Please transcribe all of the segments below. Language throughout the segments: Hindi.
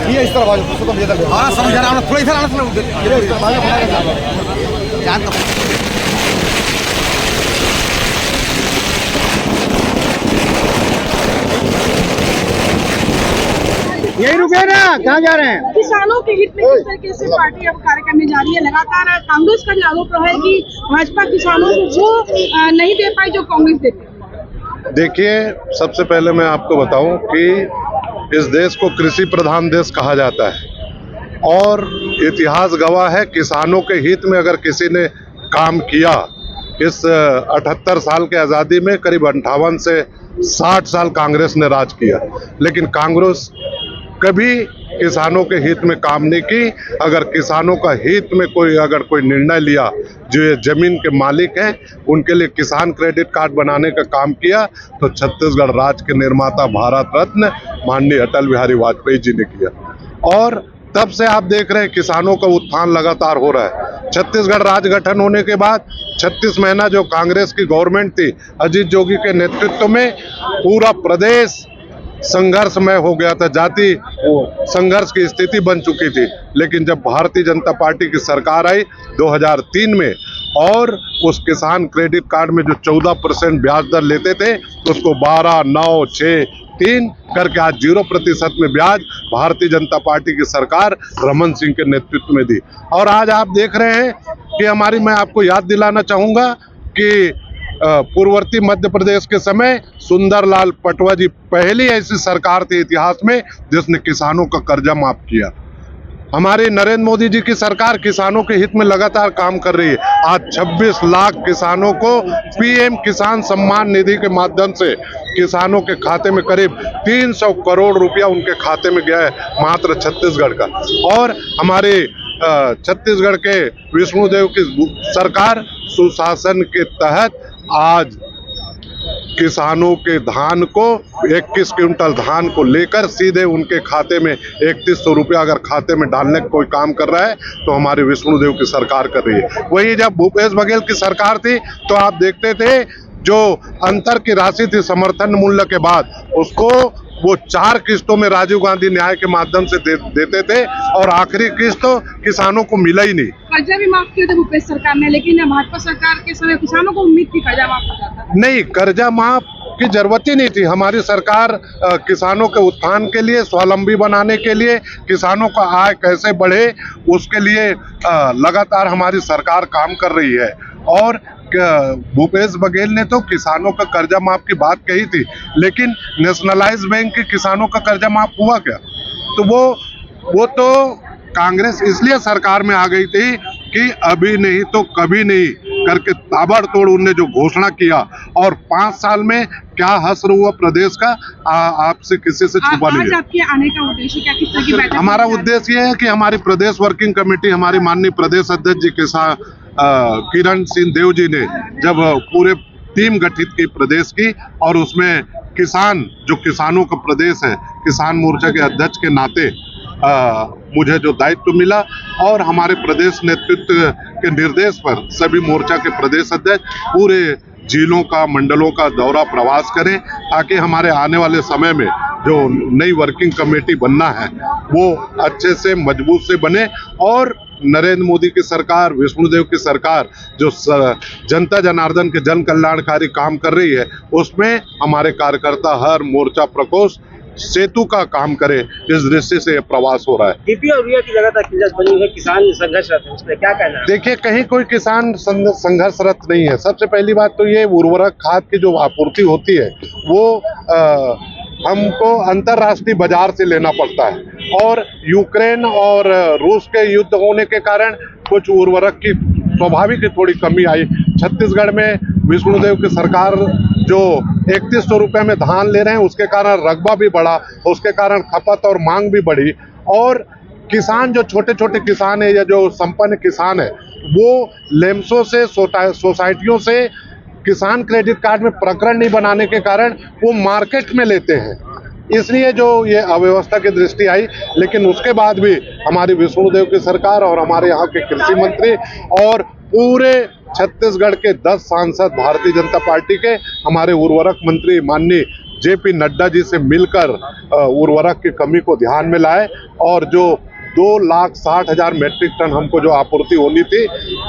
ये इस तरह हाँ समझ रहा हूँ, थोड़ा इधर आना यही रुके ना, कहाँ जा रहे हैं? किसानों के हित में किस तरीके से पार्टी अब कार्य करने जा रही है। लगातार कांग्रेस का जो आरोप रहा है कि भाजपा किसानों को वो नहीं दे पाई जो कांग्रेस देती है। देखिए, सबसे पहले मैं आपको बताऊं कि इस देश को कृषि प्रधान देश कहा जाता है और इतिहास गवाह है, किसानों के हित में अगर किसी ने काम किया, इस 78 साल के आज़ादी में करीब 58 से 60 साल कांग्रेस ने राज किया, लेकिन कांग्रेस कभी किसानों के हित में काम नहीं की। अगर किसानों का हित में अगर कोई निर्णय लिया, जो ये जमीन के मालिक हैं उनके लिए किसान क्रेडिट कार्ड बनाने का काम किया, तो छत्तीसगढ़ राज्य के निर्माता भारत रत्न माननीय अटल बिहारी वाजपेयी जी ने किया। और तब से आप देख रहे हैं किसानों का उत्थान लगातार हो रहा है। छत्तीसगढ़ राज्य गठन होने के बाद 36 महीना जो कांग्रेस की गवर्नमेंट थी अजीत जोगी के नेतृत्व में, पूरा प्रदेश संघर्षमय हो गया था, जाति संघर्ष की स्थिति बन चुकी थी। लेकिन जब भारतीय जनता पार्टी की सरकार आई 2003 में और उस किसान क्रेडिट कार्ड में जो 14% ब्याज दर लेते थे, तो उसको 12, 9, 6, 3 करके आज 0% में ब्याज भारतीय जनता पार्टी की सरकार रमन सिंह के नेतृत्व में दी। और आज आप देख रहे हैं कि मैं आपको याद दिलाना चाहूंगा कि पूर्ववर्ती मध्य प्रदेश के समय सुंदरलाल पटवा जी पहली ऐसी सरकार थी इतिहास में जिसने किसानों का कर्जा माफ किया। हमारे नरेंद्र मोदी जी की सरकार किसानों के हित में लगातार काम कर रही है। आज 26 लाख किसानों को पीएम किसान सम्मान निधि के माध्यम से किसानों के खाते में करीब 300 करोड़ रुपया उनके खाते में गया है, मात्र छत्तीसगढ़ का। और हमारे छत्तीसगढ़ के विष्णुदेव की सरकार सुशासन के तहत आज किसानों के धान को 21 क्विंटल धान को लेकर सीधे उनके खाते में 3100 रुपया अगर खाते में डालने का कोई काम कर रहा है तो हमारे विष्णुदेव की सरकार कर रही है। वहीं जब भूपेश बघेल की सरकार थी तो आप देखते थे जो अंतर की राशि थी समर्थन मूल्य के बाद, उसको वो 4 किस्तों में राजीव गांधी न्याय के माध्यम से देते थे और आखिरी किस्त तो किसानों को मिला ही नहीं। कर्जा भी माफ किया था भूपेश सरकार ने, लेकिन भाजपा सरकार के समय किसानों को उम्मीद थी कर्जा माफ हो जाता। नहीं, कर्जा माफ की जरूरत ही नहीं थी। हमारी सरकार किसानों के उत्थान के लिए, स्वावलंबी बनाने के लिए, किसानों का आय कैसे बढ़े उसके लिए लगातार हमारी सरकार काम कर रही है। और भूपेश बघेल ने तो किसानों का कर्जा माफ की बात कही थी, लेकिन नेशनलाइज बैंक के किसानों का कर्जा माफ हुआ क्या? तो वो तो कांग्रेस इसलिए सरकार में आ गई थी कि अभी नहीं तो कभी नहीं करके ताबड़तोड़ उनने जो घोषणा किया, और 5 साल में क्या हश्र हुआ प्रदेश का आपसे किसी से छुपा नहीं है। आपके आने का उद्देश्य क्या, किस तरह की बैठक? हमारा उद्देश्य ये है कि हमारी प्रदेश वर्किंग कमेटी, हमारी माननीय प्रदेश अध्यक्ष जी किरण सिंह देव जी ने जब पूरे टीम गठित की प्रदेश की, और उसमें किसानों का प्रदेश है, किसान मोर्चा के अध्यक्ष के नाते मुझे जो दायित्व मिला, और हमारे प्रदेश नेतृत्व के निर्देश पर सभी मोर्चा के प्रदेश अध्यक्ष पूरे जिलों का, मंडलों का दौरा प्रवास करें, ताकि हमारे आने वाले समय में जो नई वर्किंग कमेटी बनना है वो अच्छे से मजबूत से बने। और नरेंद्र मोदी की सरकार, विष्णुदेव की सरकार जो जनता जनार्दन के जन कल्याणकारी काम कर रही है, उसमें हमारे कार्यकर्ता हर मोर्चा प्रकोष्ठ सेतु का काम करे, इस दृष्टि से प्रवास हो रहा है। डीपी और यूरिया की लगातार किल्लत बनी हुई है, किसान संघर्षरत है, उसमें क्या कहना है? देखिए, कहीं कोई किसान संघर्षरत नहीं है। सबसे पहली बात तो ये उर्वरक खाद की जो आपूर्ति होती है वो हमको अंतरराष्ट्रीय बाजार से लेना पड़ता है, और यूक्रेन और रूस के युद्ध होने के कारण कुछ उर्वरक की स्वाभाविक थोड़ी कमी आई। छत्तीसगढ़ में विष्णुदेव की सरकार जो 3100 रुपये में धान ले रहे हैं, उसके कारण रकबा भी बढ़ा, उसके कारण खपत और मांग भी बढ़ी। और किसान जो छोटे छोटे किसान है या जो संपन्न किसान है, वो लेम्सो से, सोसाइटियों से किसान क्रेडिट कार्ड में प्रकरण नहीं बनाने के कारण वो मार्केट में लेते हैं, इसलिए जो ये अव्यवस्था की दृष्टि आई। लेकिन उसके बाद भी हमारी विष्णुदेव की सरकार और हमारे यहाँ के कृषि मंत्री और पूरे छत्तीसगढ़ के 10 सांसद भारतीय जनता पार्टी के, हमारे उर्वरक मंत्री माननीय जेपी नड्डा जी से मिलकर उर्वरक की कमी को ध्यान में लाए और जो 2,60,000 मैट्रिक टन हमको जो आपूर्ति होनी थी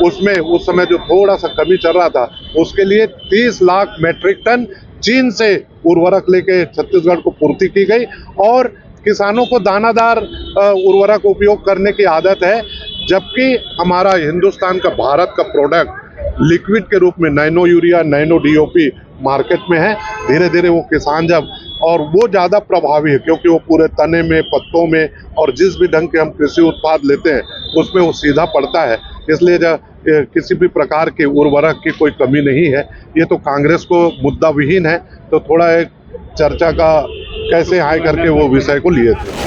उसमें उस समय जो थोड़ा सा कमी चल रहा था उसके लिए 30 लाख मैट्रिक टन चीन से उर्वरक लेके छत्तीसगढ़ को पूर्ति की गई। और किसानों को दानादार उर्वरक उपयोग करने की आदत है, जबकि हमारा हिंदुस्तान का भारत का प्रोडक्ट लिक्विड के रूप में nano urea, nano DOP market में है। धीरे धीरे वो किसान जब और वो ज़्यादा प्रभावी है क्योंकि वो पूरे तने में, पत्तों में और जिस भी ढंग के हम कृषि उत्पाद लेते हैं उसमें वो सीधा पड़ता है। इसलिए जब किसी भी प्रकार के उर्वरक की कोई कमी नहीं है। ये तो कांग्रेस को मुद्दा विहीन है, तो थोड़ा एक चर्चा का कैसे हाई करके वो विषय को लिए थे।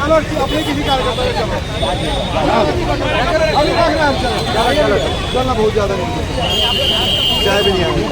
चलो अपने किसी कार्यकर्ता को चलना बहुत ज्यादा नहीं, चाय भी नहीं आएगी।